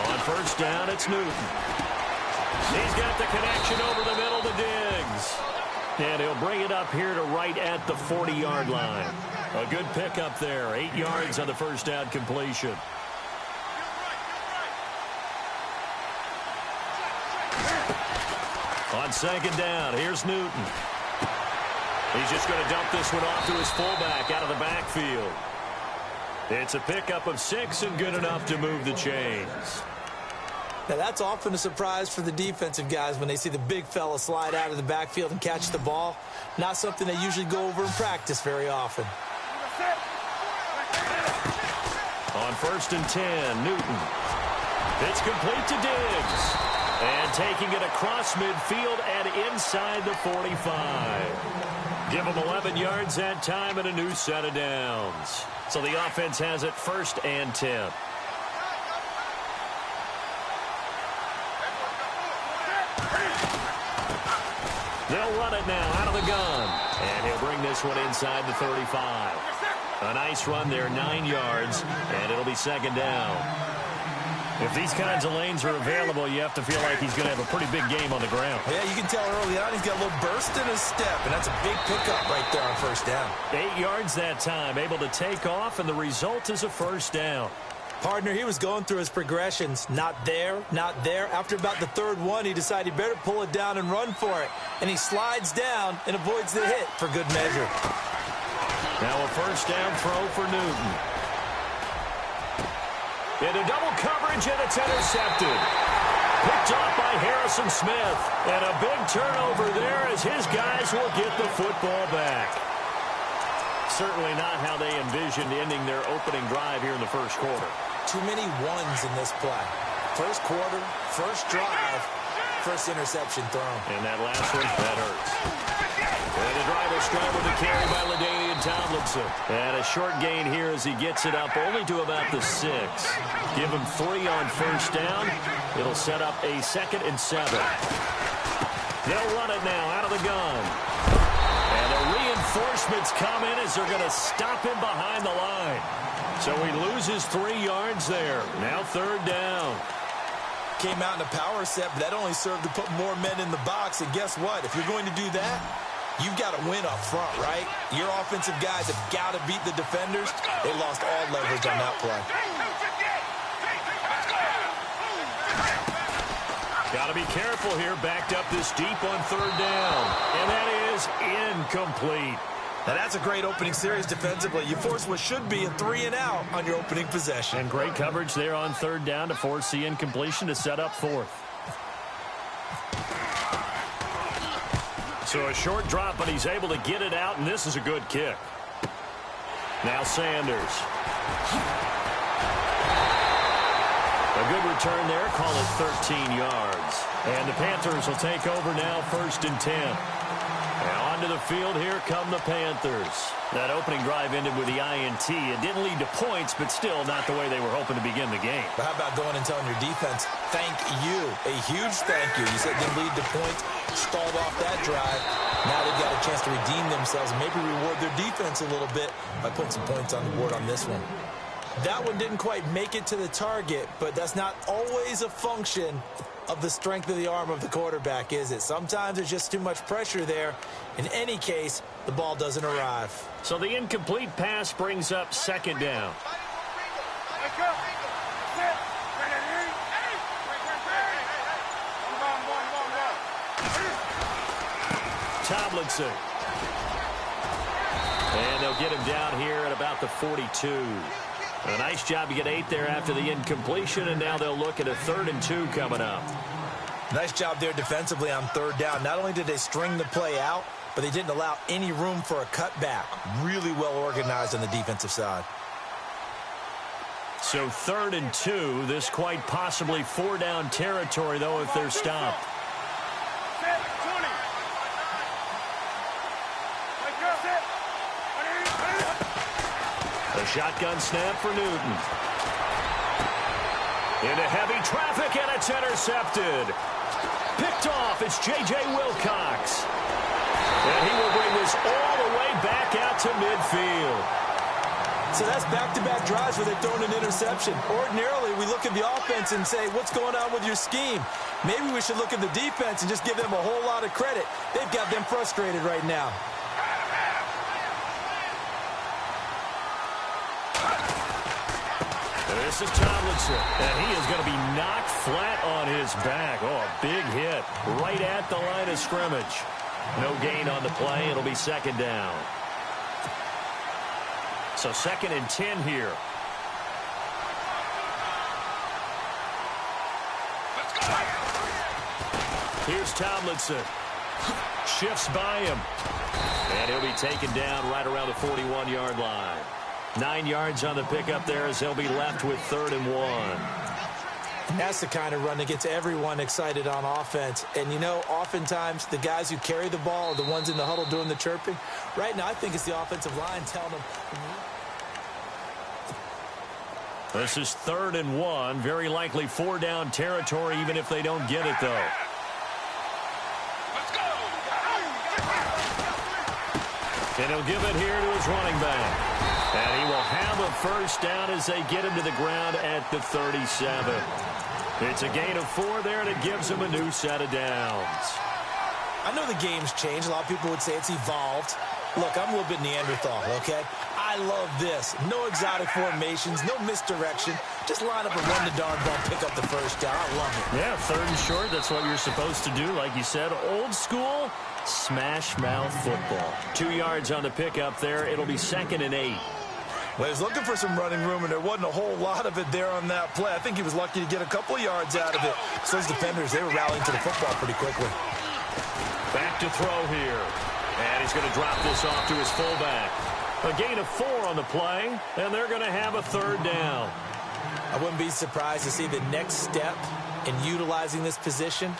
On first down, it's Newton. He's got the connection over the middle to Diggs. And he'll bring it up here to right at the 40-yard line. A good pickup there. 8 yards on the first down completion. On second down, here's Newton. He's just going to dump this one off to his fullback out of the backfield. It's a pickup of 6 and good enough to move the chains. Now, that's often a surprise for the defensive guys when they see the big fella slide out of the backfield and catch the ball. Not something they usually go over in practice very often. On first and 10, Newton. It's complete to Diggs. And taking it across midfield and inside the 45. Give them 11 yards that time and a new set of downs. So the offense has it first and 10. They'll run it now out of the gun. And he'll bring this one inside the 35. A nice run there, 9 yards, and it'll be second down. If these kinds of lanes are available, you have to feel like he's going to have a pretty big game on the ground. Yeah, you can tell early on he's got a little burst in his step, and that's a big pickup right there on first down. 8 yards that time, able to take off, and the result is a first down. Partner, he was going through his progressions. Not there, not there. After about the third one, he decided he better pull it down and run for it. And he slides down and avoids the hit for good measure. Now a first down throw for Newton. Into double coverage, and it's intercepted. Picked off by Harrison Smith. And a big turnover there as his guys will get the football back. Certainly not how they envisioned ending their opening drive here in the first quarter. Too many ones in this play. First quarter, first drive, first interception thrown. And that last one, that hurts. And the drive will struggle with the carry by LaDainian Tomlinson. And a short gain here as he gets it up only to about the 6. Give him 3 on first down. It'll set up a 2nd and 7. They'll run it now out of the gun. And the reinforcements come in as they're going to stop him behind the line. So he loses 3 yards there. Now 3rd down. Came out in a power set, but that only served to put more men in the box. And guess what? If you're going to do that, you've got to win up front, right? Your offensive guys have got to beat the defenders. They lost all leverage on that play. Got to be careful here. Backed up this deep on 3rd down. And that is incomplete. Now, that's a great opening series defensively. You force what should be a 3-and-out on your opening possession. And great coverage there on 3rd down to force the incompletion to set up 4th. So a short drop, but he's able to get it out, and this is a good kick. Now Sanders. A good return there. Call it 13 yards. And the Panthers will take over now, 1st and 10. Now onto the field, here come the Panthers. That opening drive ended with the INT. It didn't lead to points, but still not the way they were hoping to begin the game. But how about going and telling your defense, thank you, a huge thank you. You said it didn't lead to points, stalled off that drive. Now they've got a chance to redeem themselves and maybe reward their defense a little bit by putting some points on the board on this one. That one didn't quite make it to the target, but that's not always a function of the strength of the arm of the quarterback, is it? Sometimes there's just too much pressure there. In any case, the ball doesn't arrive. So the incomplete pass brings up 2nd down. Tomlinson. And they'll get him down here at about the 42. A nice job to get 8 there after the incompletion, and now they'll look at a 3rd and 2 coming up. Nice job there defensively on 3rd down. Not only did they string the play out, but they didn't allow any room for a cutback. Really well organized on the defensive side. So 3rd and 2, this quite possibly 4-down territory, though, if they're stopped. A shotgun snap for Newton. Into heavy traffic, and it's intercepted. Picked off, it's J.J. Wilcox. And he will bring this all the way back out to midfield. So that's back-to-back drives where they've thrown an interception. Ordinarily, we look at the offense and say, what's going on with your scheme? Maybe we should look at the defense and just give them a whole lot of credit. They've got them frustrated right now. This is Tomlinson, and he is going to be knocked flat on his back. Oh, a big hit right at the line of scrimmage. No gain on the play. It'll be 2nd down. So 2nd and 10 here. Here's Tomlinson. Shifts by him. And he'll be taken down right around the 41-yard line. 9 yards on the pickup there as they'll be left with 3rd and 1. And that's the kind of run that gets everyone excited on offense. And, you know, oftentimes the guys who carry the ball are the ones in the huddle doing the chirping. Right now, I think it's the offensive line telling them. This is 3rd and 1. Very likely 4-down territory, even if they don't get it, though. And he'll give it here to his running back. And he will have a first down as they get him to the ground at the 37. It's a gain of 4 there, and it gives him a new set of downs. I know the game's changed. A lot of people would say it's evolved. Look, I'm a little bit Neanderthal, okay? I love this. No exotic formations, no misdirection. Just line up and run the darn ball, pick up the first down. I love it. Yeah, 3rd and short, that's what you're supposed to do. Like you said, old school, smash mouth football. 2 yards on the pickup there. It'll be 2nd and 8. Well, he was looking for some running room, and there wasn't a whole lot of it there on that play. I think he was lucky to get a couple of yards out of it. So those defenders, they were rallying to the football pretty quickly. Back to throw here. And he's going to drop this off to his fullback. A gain of 4 on the play, and they're going to have a 3rd down. I wouldn't be surprised to see the next step in utilizing this position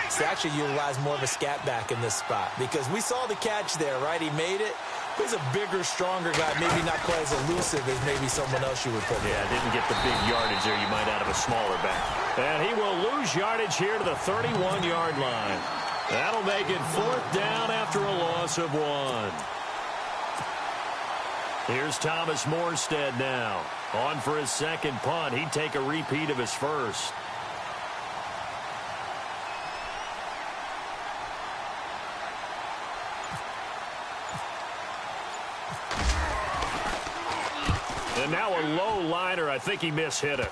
is to actually utilize more of a scat back in this spot. Because we saw the catch there, right? He made it. He's a bigger, stronger guy, maybe not quite as elusive as maybe someone else you would put there. Yeah, didn't get the big yardage there you might out of a smaller back. And he will lose yardage here to the 31-yard line. That'll make it 4th down after a loss of 1. Here's Thomas Morstead now. On for his 2nd punt. He'd take a repeat of his first. And now a low liner. I think he mishit it.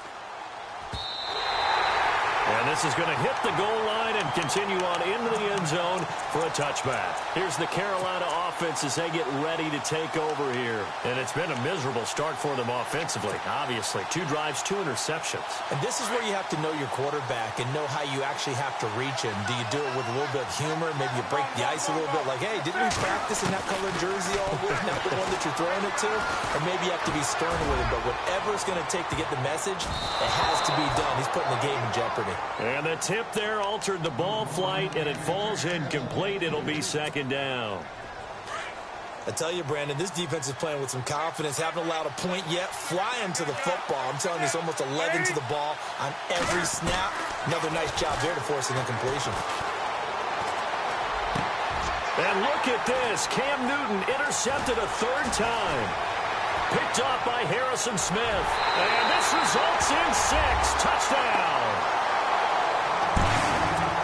And this is going to hit the goal line and continue on into the end zone for a touchback. Here's the Carolina offense as they get ready to take over here. And it's been a miserable start for them offensively, obviously. 2 drives, 2 interceptions. And this is where you have to know your quarterback and know how you actually have to reach him. Do you do it with a little bit of humor? Maybe you break the ice a little bit like, hey, didn't we practice in that colored jersey all week? Not the one that you're throwing it to? Or maybe you have to be stern with him. But whatever it's going to take to get the message, it has to be done. He's putting the game in jeopardy. And the tip there altered the ball flight, and it falls incomplete. It'll be 2nd down. I tell you, Brandon, this defense is playing with some confidence. Haven't allowed a point yet. Flying to the football. I'm telling you, it's almost 11 to the ball on every snap. Another nice job there to force an incompletion. And look at this. Cam Newton intercepted a 3rd time. Picked off by Harrison Smith. And this results in 6. Touchdown.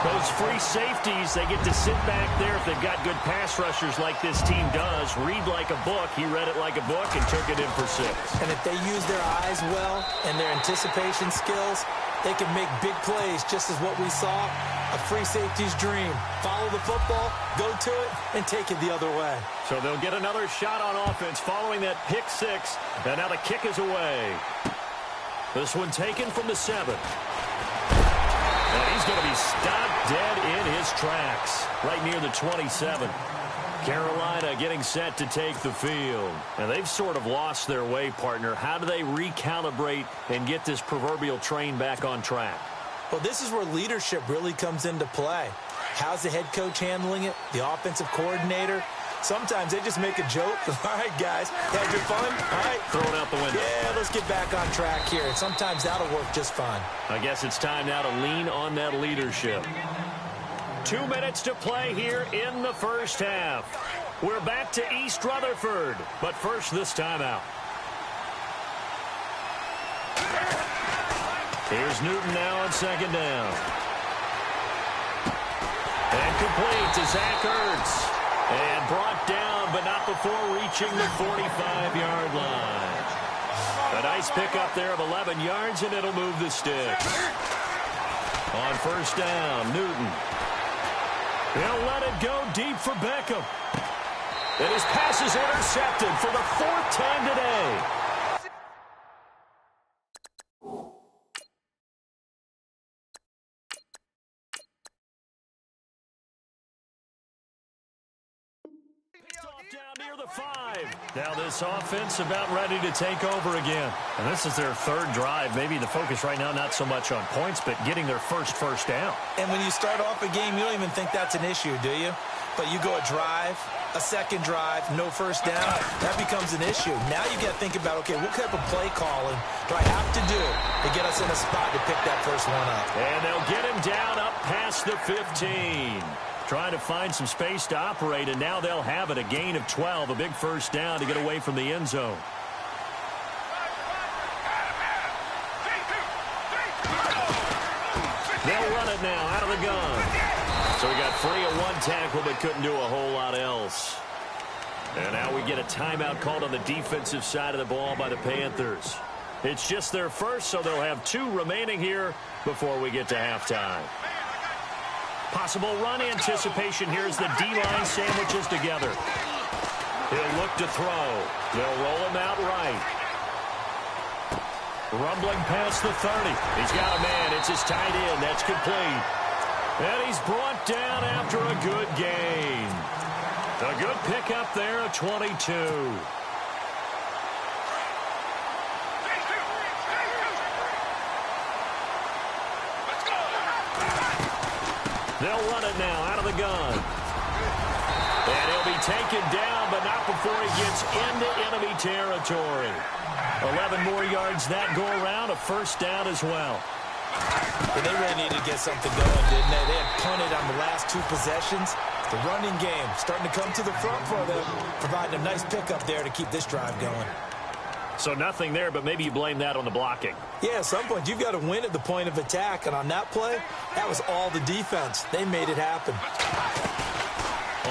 Those free safeties, they get to sit back there if they've got good pass rushers like this team does. Read like a book. He read it like a book and took it in for 6. And if they use their eyes well and their anticipation skills, they can make big plays, just as what we saw. A free safety's dream. Follow the football, go to it, and take it the other way. So they'll get another shot on offense following that pick 6. And now the kick is away. This one taken from the 7. And he's going to be stopped dead in his tracks, right near the 27. Carolina getting set to take the field. And they've sort of lost their way, partner. How do they recalibrate and get this proverbial train back on track? Well, this is where leadership really comes into play. How's the head coach handling it? The offensive coordinator? Sometimes they just make a joke. All right, guys, had your fun? All right. Throw it out the window. Yeah, let's get back on track here. And sometimes that'll work just fine. I guess it's time now to lean on that leadership. 2 minutes to play here in the first half. We're back to East Rutherford, but first this timeout. Here's Newton now on 2nd down. And complete to Zach Ertz. And brought down, but not before reaching the 45-yard line. A nice pickup there of 11 yards, and it'll move the sticks. On 1st down, Newton. He'll let it go deep for Beckham. And his pass is intercepted for the 4th time today. Down near the 5. Now this offense about ready to take over again. And this is their 3rd drive. Maybe the focus right now not so much on points, but getting their first down. And when you start off a game, you don't even think that's an issue, do you? But you go a drive, a 2nd drive, no first down, that becomes an issue. Now you got to think about, okay, what type of play calling do I have to do to get us in a spot to pick that first one up? And they'll get him down up past the 15. Trying to find some space to operate, and now they'll have it. A gain of 12, a big first down to get away from the end zone. run it now out of the gun. So he got free of one tackle but couldn't do a whole lot else. And now we get a timeout called on the defensive side of the ball by the Panthers. It's just their first, so they'll have 2 remaining here before we get to halftime. Possible run anticipation here as the D-line sandwiches together. He'll look to throw. They'll roll him out right. Rumbling past the 30. He's got a man. It's his tight end. That's complete. And he's brought down after a good gain. A good pickup there of 22. They'll run it now out of the gun. And he'll be taken down, but not before he gets into enemy territory. 11 more yards that go around, a first down as well. But they really needed to get something going, didn't they? They had punted on the last 2 possessions. The running game starting to come to the front for them, providing a nice pickup there to keep this drive going. So nothing there, but maybe you blame that on the blocking. Yeah, at some point, you've got to win at the point of attack. And on that play, that was all the defense. They made it happen.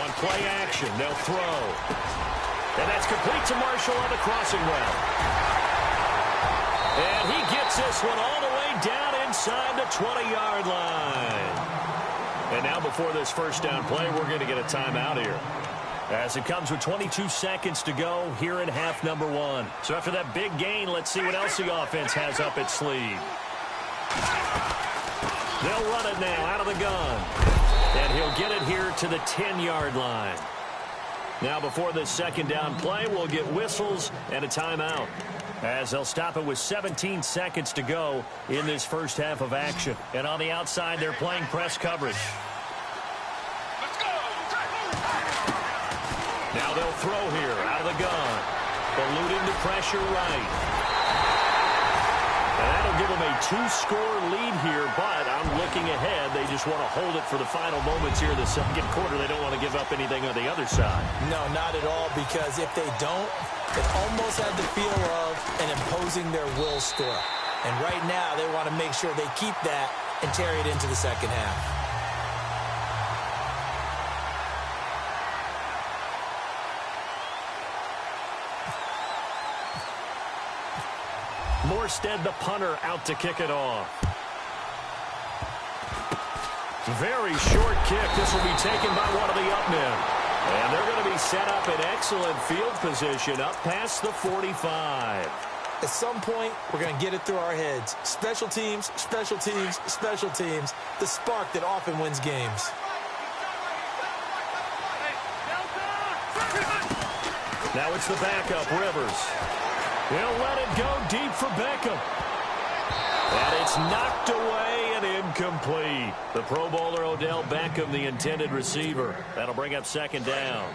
On play action, they'll throw. And that's complete to Marshall on the crossing route. And he gets this one all the way down inside the 20-yard line. And now before this first down play, we're going to get a timeout here. As it comes with 22 seconds to go here in half number 1. So after that big gain, let's see what else the offense has up its sleeve. They'll run it now out of the gun. And he'll get it here to the 10-yard line. Now before this second down play, we'll get whistles and a timeout. As they'll stop it with 17 seconds to go in this first half of action. And on the outside, they're playing press coverage. Now they'll throw here out of the gun. Eluding the pressure right. And that'll give them a 2-score lead here, but I'm looking ahead. They just want to hold it for the final moments here in the second quarter. They don't want to give up anything on the other side. No, not at all, because if they don't, it almost had the feel of an imposing their will score. And right now, they want to make sure they keep that and carry it into the second half. Morstead, the punter, out to kick it off. Very short kick. This will be taken by one of the up men. And they're going to be set up in excellent field position up past the 45. At some point, we're going to get it through our heads. Special teams, special teams, special teams. The spark that often wins games. Now it's the backup, Rivers. He'll let it go deep for Beckham. And it's knocked away and incomplete. The Pro Bowler Odell Beckham, the intended receiver. That'll bring up second down.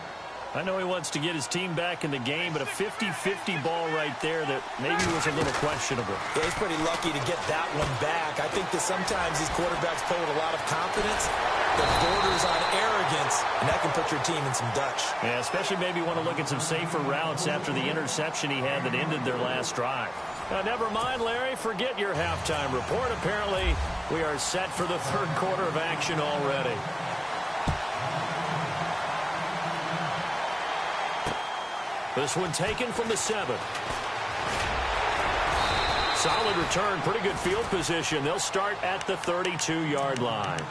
I know he wants to get his team back in the game, but a 50-50 ball right there that maybe was a little questionable. Yeah, he's pretty lucky to get that one back. I think that sometimes these quarterbacks play with a lot of confidence that borders on arrogance, and that can put your team in some Dutch. Yeah, especially maybe want to look at some safer routes after the interception he had that ended their last drive. Now, never mind, Larry. Forget your halftime report. Apparently, we are set for the third quarter of action already. This one taken from the 7. Solid return, pretty good field position. They'll start at the 32-yard line.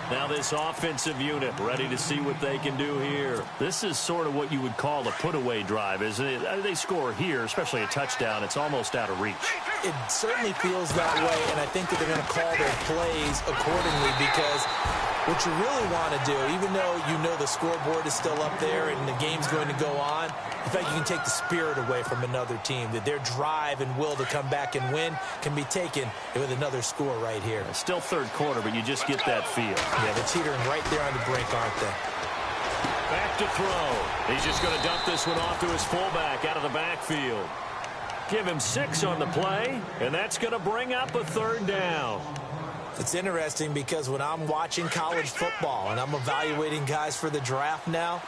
Now this offensive unit ready to see what they can do here. This is sort of what you would call a put-away drive, isn't it? They score here, especially a touchdown. It's almost out of reach. It certainly feels that way, and I think that they're going to call their plays accordingly, because what you really want to do, even though you know the scoreboard is still up there and the game's going to go on, in fact, you can take the spirit away from another team, that their drive and will to come back and win can be taken with another score right here. It's still third quarter, but you just get that feel. Yeah, they're teetering right there on the brink, aren't they? Back to throw. He's just going to dump this one off to his fullback out of the backfield. Give him 6 on the play, and that's going to bring up a third down. It's interesting because when I'm watching college football and I'm evaluating guys for the draft now,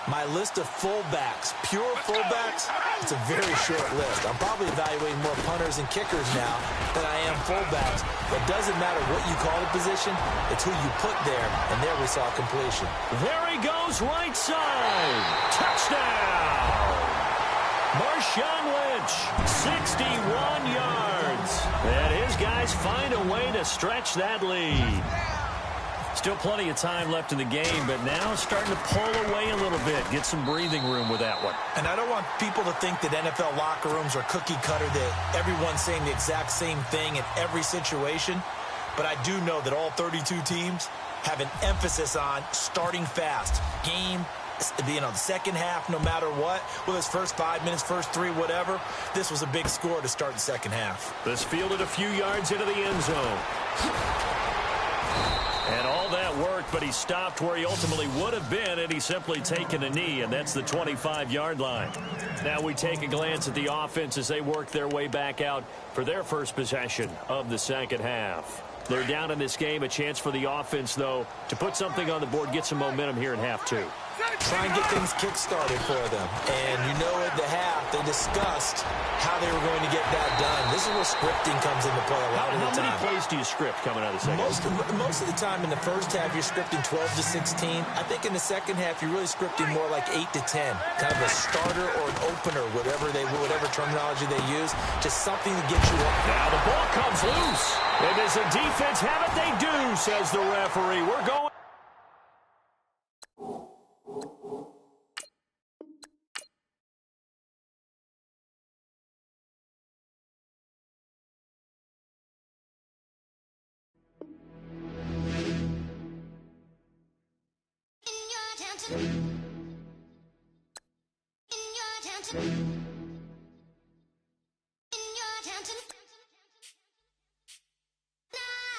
my list of fullbacks, pure fullbacks, It's a very short list. I'm probably evaluating more punters and kickers now than I am fullbacks. But it doesn't matter what you call the position, it's who you put there. And there we saw completion. There he goes, right side. Touchdown! Marshawn Lynch, 61 yards. And his guys find a way to stretch that lead. Still plenty of time left in the game, but now starting to pull away a little bit. Get some breathing room with that one. And I don't want people to think that NFL locker rooms are cookie cutter, that everyone's saying the exact same thing in every situation. But I do know that all 32 teams have an emphasis on starting fast. Game, the second half, no matter what, whether it's first 5 minutes, first 3, whatever, this was a big score to start the second half. This fielded a few yards into the end zone. And all that worked, but he stopped where he ultimately would have been had he simply taken a knee, and that's the 25-yard line. Now we take a glance at the offense as they work their way back out for their first possession of the second half. They're down in this game. A chance for the offense, though, to put something on the board, get some momentum here in half two. Try and get things kick-started for them. And you know at the half, they discussed how they were going to get that done. This is where scripting comes into play a lot of the time. How many plays do you script coming out of the second half? Most of the time in the first half, you're scripting 12 to 16. I think in the second half, you're really scripting more like 8 to 10. Kind of a starter or an opener, whatever terminology they use. Just something to get you up. Now the ball comes loose. And does the defense have it? They do, says the referee. We're going.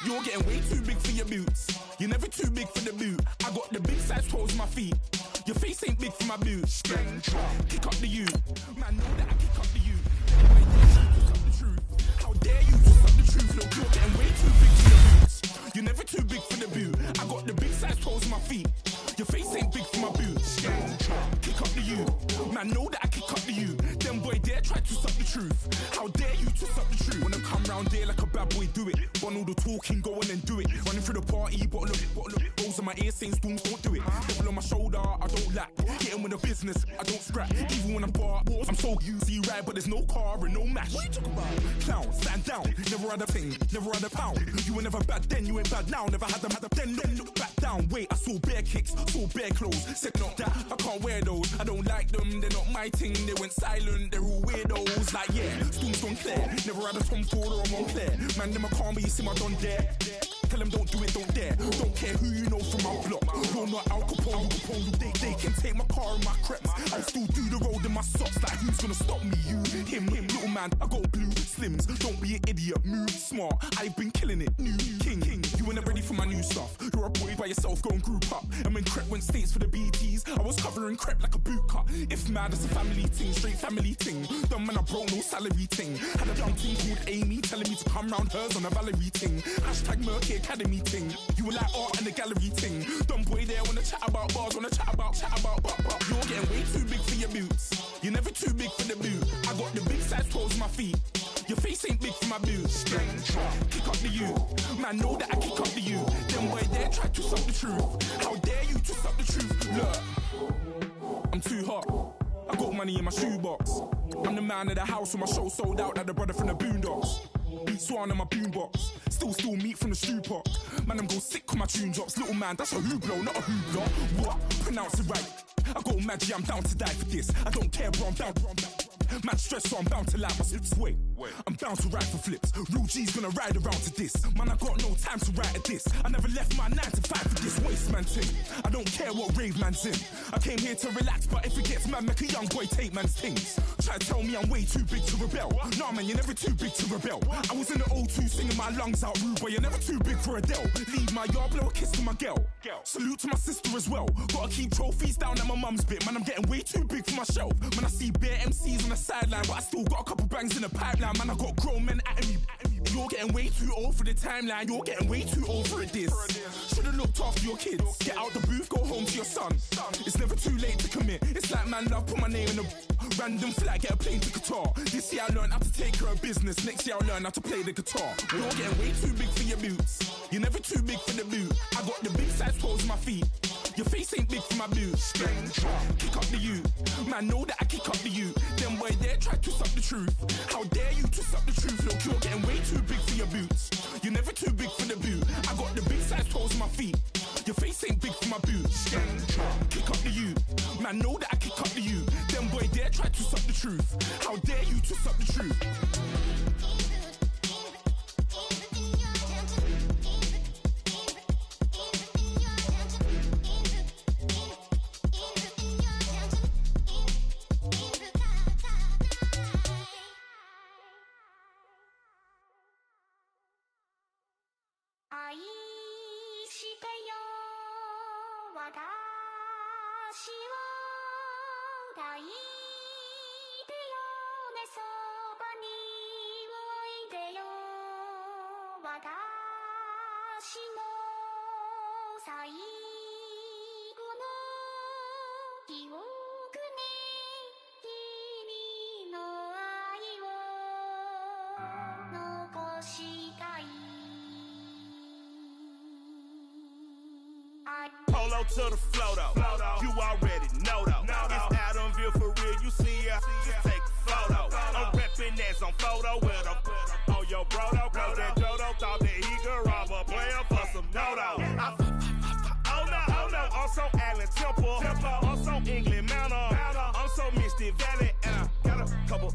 You're getting way too big for your boots. You're never too big for the boot. I got the big size toes on my feet. Your face ain't big for my boots. Kick up the you. Man, know that I kick up the you. How dare you twist up the truth? Look, you're getting way too big for your boots. You're never too big for the boot. I got the big size toes on my feet. Your face ain't big for my boots. Kick up the you. Man, know that I kick up the you. Them boy dare try to twist up the truth. How dare you twist up the truth? Wanna come round there like a bad boy, do it. Want all the talking, go on and do it. Running through the party, but look. Rolls on my ear saying storms, don't do it. Devil on my shoulder, I don't lack. Getting with the business, I don't scrap. Even when I'm bar, I'm so easy right, but there's no car and no match. What you talking about? Clown, stand down. Never had a thing, never had a pound. You were never bad then, you ain't bad now. Never had them then, look back down. Wait, I saw bare kicks, saw bare clothes. Said not that, I can't wear those. I don't like them, they're not my thing. They went silent, they're all weirdos. Like yeah, storms gone clear. Never had a Tom Ford or a Montclair. Man, them a calm, but you see my done there. Tell them don't do it, don't dare. Don't care who you know from my block. You're not Al Capone, they can take my car and my crepes. I'll still do the road in my socks. Like who's gonna stop me? You, him, little man. I got blue slims. Don't be an idiot, move smart. I've been killing it, new king. You were never ready for my new stuff. You're a boy by yourself, go and group up. And when Crep went states for the BTs, I was covering Crep like a boot cut. If mad, it's a family ting, straight family ting. Dumb man, I broke no salary ting. Had a young ting called Amy telling me to come round hers on a Valerie ting. Hashtag Murky Academy ting. You were like art and the gallery ting. Dumb boy there wanna chat about bars, wanna chat about. You're getting way too big for your boots. You're never too big for the boot. I got the big size toes on my feet. Your face ain't big for my boots. Kick up the you. Man, know that I kick up the you. Them boy there try to suck the truth. How dare you to suck the truth? Look, I'm too hot. I got money in my shoebox. I'm the man of the house when my show sold out like the brother from the Boondocks. Beat Swan in my boombox. Still meat from the stew pot. Man, I'm go sick with my tune drops. Little man, that's a hooplo, not a hoopla. What? Pronounce it right. I got Maggie, I'm down to die for this. I don't care, bro, I'm down. Man stressed, so I'm bound to lie my slips. Wait, I'm bound to ride for flips. Real G's gonna ride around to this. Man, I got no time to write at this. I never left my 9 to 5 for this waste man thing. I don't care what rave man's in. I came here to relax, but if it gets mad, make a young boy take man's things. Try to tell me I'm way too big to rebel. Nah, man, you're never too big to rebel. I was in the O2 singing my lungs out rude, but you're never too big for Adele. Leave my yard, blow a kiss to my girl. Salute to my sister as well. Gotta keep trophies down at my mum's bit. Man, I'm getting way too big for my shelf. Man, I see bare MCs on the sideline, but I still got a couple bangs in the pipeline. Man, I got grown men at me. You're getting way too old for the timeline. You're getting way too old for a diss. Should've looked after your kids. Get out the booth, go home to your son. It's never too late to commit. It's like man love, put my name in a random flat, get a plane to Qatar. This year I learned how to take care of business. Next year I'll learn how to play the guitar. You're getting way too big for your boots. You're never too big for the boot. I got the big size toes on my feet. Your face ain't big for my boots. Kick up the you. Man, know that I kick up the you. Them boy there try to twist up the truth. How dare you twist up the truth? Look, you're getting way too big for your boots. You're never too big for the boot. I got the big size toes on my feet. Your face ain't big for my boots. Kick up the you. Man, know that I kick up the you. Them boy there try to twist up the truth. How dare you twist up the truth? Polo to the flow though. You already know though. It's Adamville for real. You see ya, just take a photo. I'm reppin' that's on photo with a on your bro though. Cause that Jodo thought that he could rob a player for some no-no. Oh no, I'm so Allen Temple. I'm so England Mountain. I'm so Misty Valley. And I got a couple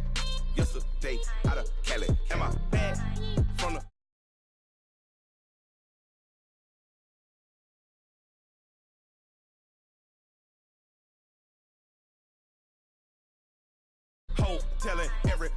yesterday out of Cali. And my bag from the telling every